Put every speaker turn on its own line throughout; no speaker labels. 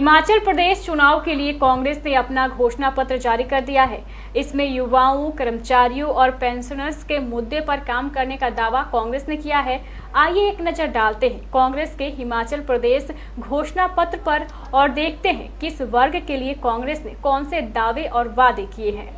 हिमाचल प्रदेश चुनाव के लिए कांग्रेस ने अपना घोषणा पत्र जारी कर दिया है। इसमें युवाओं, कर्मचारियों और पेंशनर्स के मुद्दे पर काम करने का दावा कांग्रेस ने किया है। आइए एक नजर डालते हैं कांग्रेस के हिमाचल प्रदेश घोषणा पत्र पर और देखते हैं किस वर्ग के लिए कांग्रेस ने कौन से दावे और वादे किए हैं।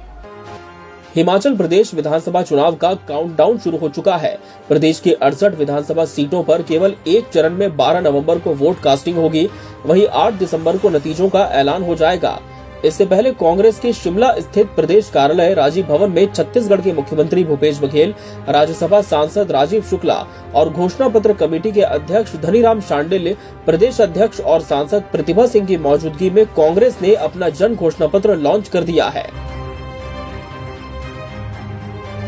हिमाचल प्रदेश विधानसभा चुनाव का काउंटडाउन शुरू हो चुका है। प्रदेश की 68 विधानसभा सीटों पर केवल एक चरण में 12 नवंबर को वोट कास्टिंग होगी, वहीं 8 दिसंबर को नतीजों का ऐलान हो जाएगा। इससे पहले कांग्रेस के शिमला स्थित प्रदेश कार्यालय राजीव भवन में छत्तीसगढ़ के मुख्यमंत्री भूपेश बघेल, राज्यसभा सांसद राजीव शुक्ला और घोषणा पत्र कमेटी के अध्यक्ष धनीराम शांडिल्य, प्रदेश अध्यक्ष और सांसद प्रतिभा सिंह की मौजूदगी में कांग्रेस ने अपना जन घोषणा पत्र लॉन्च कर दिया है।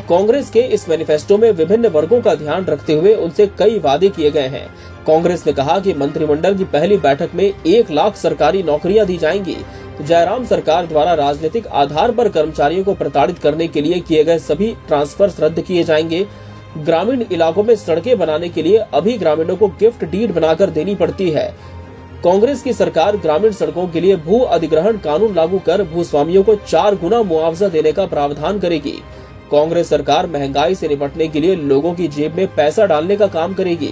कांग्रेस के इस मैनिफेस्टो में विभिन्न वर्गों का ध्यान रखते हुए उनसे कई वादे किए गए हैं। कांग्रेस ने कहा कि मंत्रिमंडल की पहली बैठक में 1 लाख सरकारी नौकरियां दी जाएंगी। जयराम सरकार द्वारा राजनीतिक आधार पर कर्मचारियों को प्रताड़ित करने के लिए किए गए सभी ट्रांसफर रद्द किए जाएंगे। ग्रामीण इलाकों में सड़कें बनाने के लिए अभी ग्रामीणों को गिफ्ट डीड बनाकर देनी पड़ती है। कांग्रेस की सरकार ग्रामीण सड़कों के लिए भू अधिग्रहण कानून लागू कर भूस्वामियों को 4 गुना मुआवजा देने का प्रावधान करेगी। कांग्रेस सरकार महंगाई से निपटने के लिए लोगों की जेब में पैसा डालने का काम करेगी।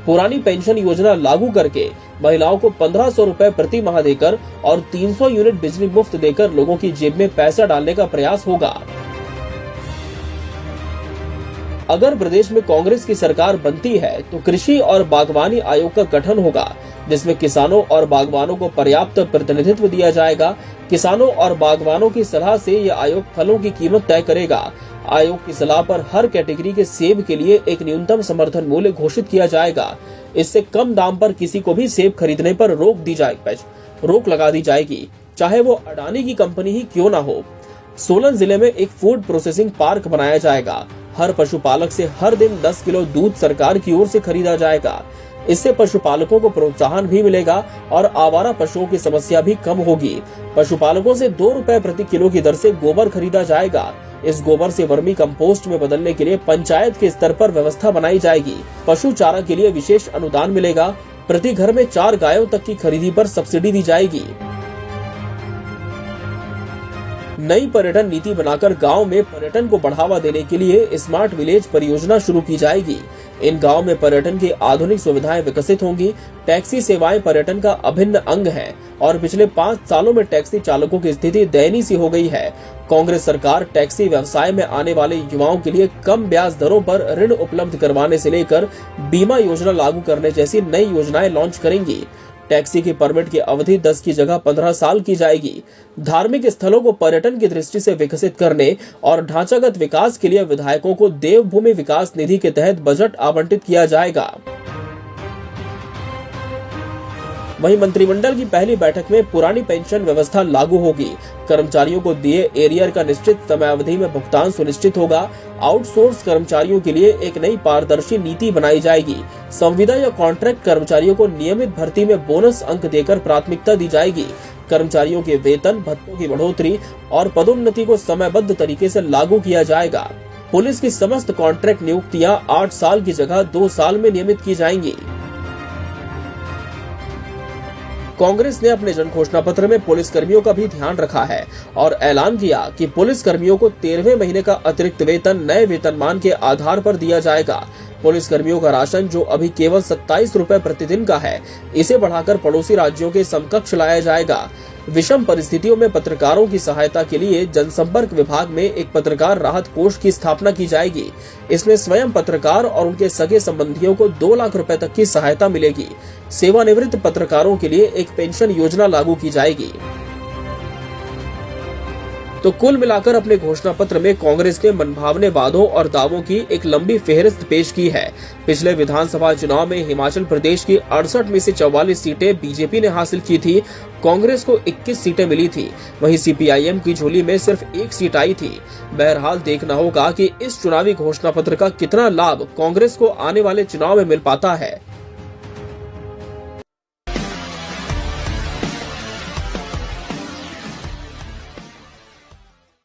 पुरानी पेंशन योजना लागू करके महिलाओं को 1500 रुपए प्रति माह देकर और 300 यूनिट बिजली मुफ्त देकर लोगों की जेब में पैसा डालने का प्रयास होगा। अगर प्रदेश में कांग्रेस की सरकार बनती है तो कृषि और बागवानी आयोग का गठन होगा, जिसमें किसानों और बागवानों को पर्याप्त प्रतिनिधित्व दिया जाएगा। किसानों और बागवानों की सलाह से यह आयोग फलों की कीमत तय करेगा। आयोग की सलाह पर हर कैटेगरी के सेब के लिए एक न्यूनतम समर्थन मूल्य घोषित किया जाएगा। इससे कम दाम पर किसी को भी सेब खरीदने पर रोक लगा दी जाएगी, चाहे वो अडानी की कंपनी ही क्यों न हो। सोलन जिले में एक फूड प्रोसेसिंग पार्क बनाया जाएगा। हर पशुपालक से हर दिन 10 किलो दूध सरकार की ओर से खरीदा जाएगा। इससे पशुपालकों को प्रोत्साहन भी मिलेगा और आवारा पशुओं की समस्या भी कम होगी। पशुपालकों से 2 रुपए प्रति किलो की दर से गोबर खरीदा जाएगा। इस गोबर से वर्मी कंपोस्ट में बदलने के लिए पंचायत के स्तर पर व्यवस्था बनाई जाएगी। पशु चारा के लिए विशेष अनुदान मिलेगा। प्रति घर में 4 गायों तक की खरीदी पर सब्सिडी दी जाएगी। नई पर्यटन नीति बनाकर गांव में पर्यटन को बढ़ावा देने के लिए स्मार्ट विलेज परियोजना शुरू की जाएगी। इन गांव में पर्यटन की आधुनिक सुविधाएं विकसित होंगी। टैक्सी सेवाएं पर्यटन का अभिन्न अंग है और पिछले 5 सालों में टैक्सी चालकों की स्थिति दयनीय सी हो गई है। कांग्रेस सरकार टैक्सी व्यवसाय में आने वाले युवाओं के लिए कम ब्याज दरों पर ऋण उपलब्ध करवाने से लेकर बीमा योजना लागू करने जैसी नई योजनाएं लॉन्च करेंगी। टैक्सी की परमिट की अवधि 10 की जगह 15 साल की जाएगी। धार्मिक स्थलों को पर्यटन की दृष्टि से विकसित करने और ढांचागत विकास के लिए विधायकों को देवभूमि विकास निधि के तहत बजट आवंटित किया जाएगा। वहीं मंत्रिमंडल की पहली बैठक में पुरानी पेंशन व्यवस्था लागू होगी। कर्मचारियों को दिए एरियर का निश्चित समयावधि में भुगतान सुनिश्चित होगा। आउटसोर्स कर्मचारियों के लिए एक नई पारदर्शी नीति बनाई जाएगी। संविदा या कॉन्ट्रैक्ट कर्मचारियों को नियमित भर्ती में बोनस अंक देकर प्राथमिकता दी जाएगी। कर्मचारियों के वेतन भत्तों की बढ़ोतरी और पदोन्नति को समयबद्ध तरीके से लागू किया जाएगा। पुलिस की समस्त कॉन्ट्रैक्ट नियुक्तियां 8 साल की जगह 2 साल में नियमित की जाएंगी। कांग्रेस ने अपने जन घोषणा पत्र में पुलिस कर्मियों का भी ध्यान रखा है और ऐलान किया कि पुलिस कर्मियों को 13वें महीने का अतिरिक्त वेतन नए वेतनमान के आधार पर दिया जाएगा। पुलिस कर्मियों का राशन जो अभी केवल 27 रुपए प्रतिदिन का है, इसे बढ़ाकर पड़ोसी राज्यों के समकक्ष लाया जाएगा। विषम परिस्थितियों में पत्रकारों की सहायता के लिए जनसंपर्क विभाग में एक पत्रकार राहत कोष की स्थापना की जाएगी। इसमें स्वयं पत्रकार और उनके सगे संबंधियों को 2 लाख रुपए तक की सहायता मिलेगी। सेवानिवृत्त पत्रकारों के लिए एक पेंशन योजना लागू की जाएगी। तो कुल मिलाकर अपने घोषणा पत्र में कांग्रेस ने मनभावने वादों और दावों की एक लंबी फेहरिस्त पेश की है। पिछले विधानसभा चुनाव में हिमाचल प्रदेश की 68 में से 44 सीटें बीजेपी ने हासिल की थी। कांग्रेस को 21 सीटें मिली थी। वहीं सीपीआईएम की झोली में सिर्फ 1 सीट आई थी। बहरहाल देखना होगा कि इस चुनावी घोषणा पत्र का कितना लाभ कांग्रेस को आने वाले चुनाव में मिल पाता है।